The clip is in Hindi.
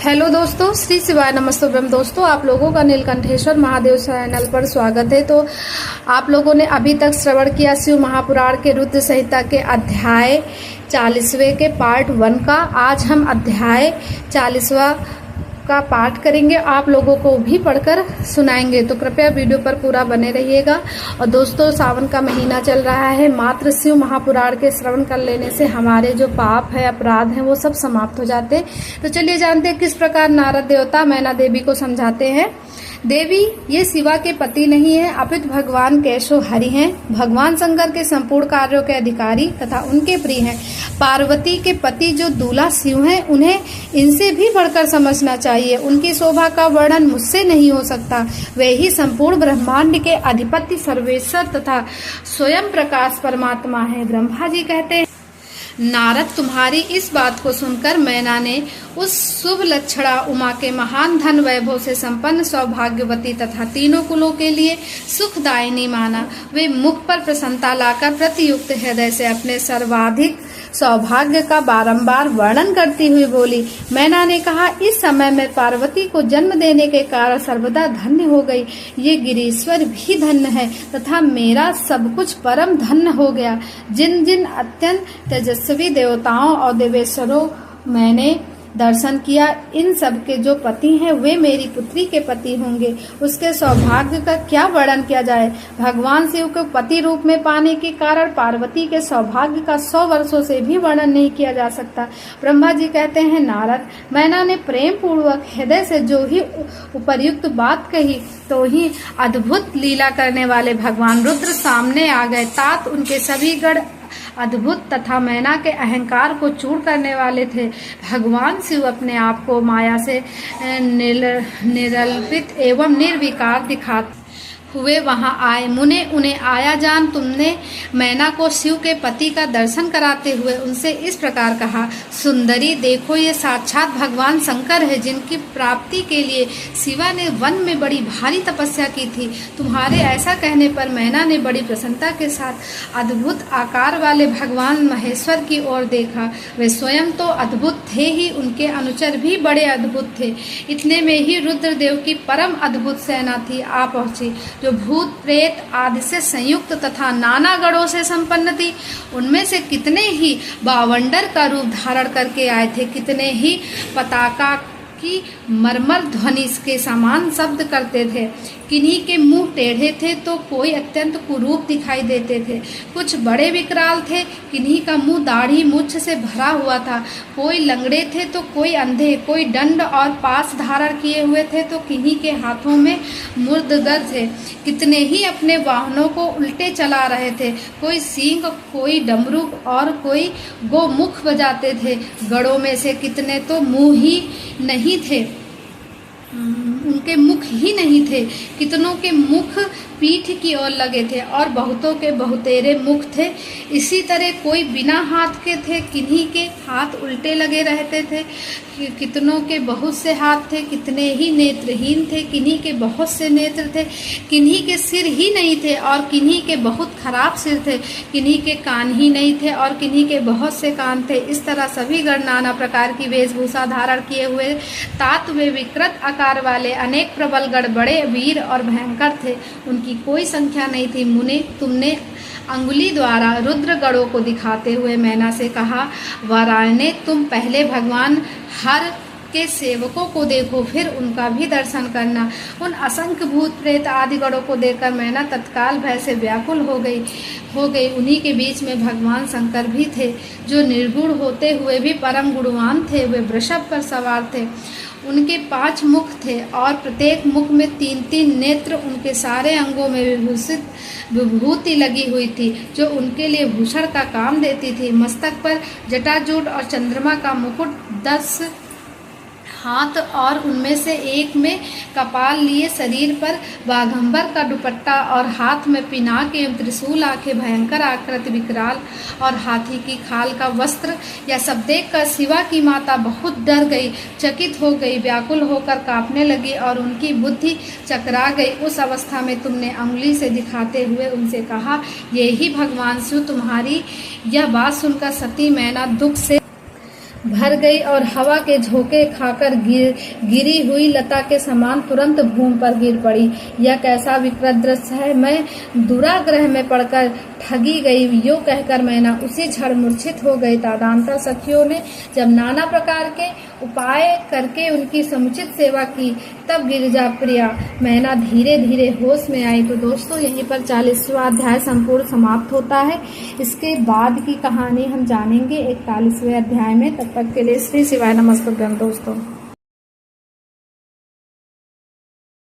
हेलो दोस्तों, श्री शिवाय नमस्तोभ्रम। दोस्तों, आप लोगों का नीलकंठेश्वर महादेव चैनल पर स्वागत है। तो आप लोगों ने अभी तक श्रवण किया शिव महापुराण के रुद्र संहिता के अध्याय 40वें के पार्ट 1 का। आज हम अध्याय 40वां का पाठ करेंगे, आप लोगों को भी पढ़कर सुनाएंगे। तो कृपया वीडियो पर पूरा बने रहिएगा। और दोस्तों, सावन का महीना चल रहा है। मात्र शिव महापुराण के श्रवण कर लेने से हमारे जो पाप है, अपराध हैं, वो सब समाप्त हो जाते हैं। तो चलिए जानते हैं किस प्रकार नारद देवता मैना देवी को समझाते हैं। देवी, ये शिवा के पति नहीं है, अपितु भगवान केशव हरि हैं। भगवान शंकर के संपूर्ण कार्यों के अधिकारी तथा उनके प्रिय हैं। पार्वती के पति जो दूल्हा शिव हैं, उन्हें इनसे भी बढ़कर समझना चाहिए। उनकी शोभा का वर्णन मुझसे नहीं हो सकता। वे ही संपूर्ण ब्रह्मांड के अधिपति, सर्वेश्वर तथा स्वयं प्रकाश परमात्मा है। ब्रह्मा जी कहते हैं, नारद, तुम्हारी इस बात को सुनकर मैना ने उस शुभ लक्षणा उमा के महान धन वैभव से संपन्न सौभाग्यवती तथा तीनों कुलों के लिए सुखदायिनी माना। वे मुख पर प्रसन्नता लाकर प्रतियुक्त हृदय से अपने सर्वाधिक सौभाग्य का बारंबार वर्णन करती हुई बोली। मैना ने कहा, इस समय मैं पार्वती को जन्म देने के कारण सर्वदा धन्य हो गई। ये गिरीश्वर भी धन्य है तथा मेरा सब कुछ परम धन्य हो गया। जिन जिन अत्यंत तेजस्वी देवताओं और देवेश्वरों मैंने दर्शन किया, इन सब के जो पति हैं वे मेरी पुत्री के पति होंगे। उसके सौभाग्य का क्या वर्णन किया जाए। भगवान शिव को पति रूप में पाने के कारण पार्वती के सौभाग्य का 100 वर्षों से भी वर्णन नहीं किया जा सकता। ब्रह्मा जी कहते हैं, नारद, मैना ने प्रेम पूर्वक हृदय से जो ही उपर्युक्त बात कही, तो ही अद्भुत लीला करने वाले भगवान रुद्र सामने आ गए। तात उनके सभी गण अद्भुत तथा मैना के अहंकार को चूर करने वाले थे। भगवान शिव अपने आप को माया से निरल्पित एवं निर्विकार दिखाते हुए वहां आए। मुने उन्हें आया जान तुमने मैना को शिव के पति का दर्शन कराते हुए उनसे इस प्रकार कहा, सुंदरी, देखो ये साक्षात भगवान शंकर है, जिनकी प्राप्ति के लिए शिवा ने वन में बड़ी भारी तपस्या की थी। तुम्हारे ऐसा कहने पर मैना ने बड़ी प्रसन्नता के साथ अद्भुत आकार वाले भगवान महेश्वर की ओर देखा। वे स्वयं तो अद्भुत थे ही, उनके अनुचर भी बड़े अद्भुत थे। इतने में ही रुद्रदेव की परम अद्भुत सेना थी आ पहुंची, जो भूत प्रेत आदि से संयुक्त तथा नाना गणों से संपन्न थी। उनमें से कितने ही बावंडर का रूप धारण करके आए थे, कितने ही पताका की मरमर ध्वनि के समान शब्द करते थे। किन्हीं के मुंह टेढ़े थे तो कोई अत्यंत कुरूप दिखाई देते थे। कुछ बड़े विकराल थे, किन्हीं का मुंह दाढ़ी मूछ से भरा हुआ था। कोई लंगड़े थे तो कोई अंधे, कोई दंड और पास धारण किए हुए थे तो किन्हीं के हाथों में मुर्दगर थे। कितने ही अपने वाहनों को उल्टे चला रहे थे। कोई सींग, कोई डमरू और कोई गोमुख बजाते थे। गढ़ों में से कितने तो मुंह ही नहीं थे, उनके मुख ही नहीं थे। कितनों के मुख पीठ की ओर लगे थे और बहुतों के बहुतेरे मुख थे। इसी तरह कोई बिना हाथ के थे, किन्हीं के हाथ उल्टे लगे रहते थे। कितनों के बहुत से हाथ थे, कितने ही नेत्रहीन थे, किन्हीं के बहुत से नेत्र थे। किन्हीं के सिर ही नहीं थे और किन्हीं के बहुत खराब सिर थे। किन्हीं के कान ही नहीं थे और किन्हीं के बहुत से कान थे। इस तरह सभी गण नाना प्रकार की वेशभूषा धारण किए हुए तात वे विकृत आकार वाले अनेक प्रबल गण बड़े वीर और भयंकर थे। उनकी कोई संख्या नहीं थी। मुने, तुमने अंगुली द्वारा रुद्र गणों को दिखाते हुए मैना से कहा, वारायणे, तुम पहले भगवान हर के सेवकों को देखो, फिर उनका भी दर्शन करना। उन असंख्य भूत प्रेत आदि गणों को देखकर मैना तत्काल भय से व्याकुल हो गई। उन्हीं के बीच में भगवान शंकर भी थे, जो निर्गुण होते हुए भी परम गुणवान थे। वे वृषभ पर सवार थे। उनके 5 मुख थे और प्रत्येक मुख में 3-3 नेत्र। उनके सारे अंगों में विभूति लगी हुई थी, जो उनके लिए भूषण का काम देती थी। मस्तक पर जटाजूट और चंद्रमा का मुकुट, 10 हाथ और उनमें से एक में कपाल लिए, शरीर पर बाघंबर का दुपट्टा और हाथ में पिनाक एवं त्रिशूल, आंखें भयंकर आकृति विकराल और हाथी की खाल का वस्त्र। यह सब देखकर शिवा की माता बहुत डर गई, चकित हो गई, व्याकुल होकर कांपने लगी और उनकी बुद्धि चकरा गई। उस अवस्था में तुमने अंगुली से दिखाते हुए उनसे कहा, ये ही भगवान शिव। तुम्हारी यह बात सुनकर सती मैना दुख से भर गई और हवा के झोंके खाकर गिरी हुई लता के समान तुरंत भूमि पर गिर पड़ी। यह कैसा विकृत दृश्य है, मैं दुराग्रह में पड़कर ठगी गई। यो कहकर मैना उसी क्षण मूर्छित हो गई। तदनंतर सखियों ने जब नाना प्रकार के उपाय करके उनकी समुचित सेवा की, तब गिरिजा प्रिया मैना धीरे धीरे होश में आई। तो दोस्तों यहीं पर 40वां अध्याय संपूर्ण समाप्त होता है। इसके बाद की कहानी हम जानेंगे 41वें अध्याय में। तब तक के लिए श्री शिवाय नमस्तुभ्यं दोस्तों।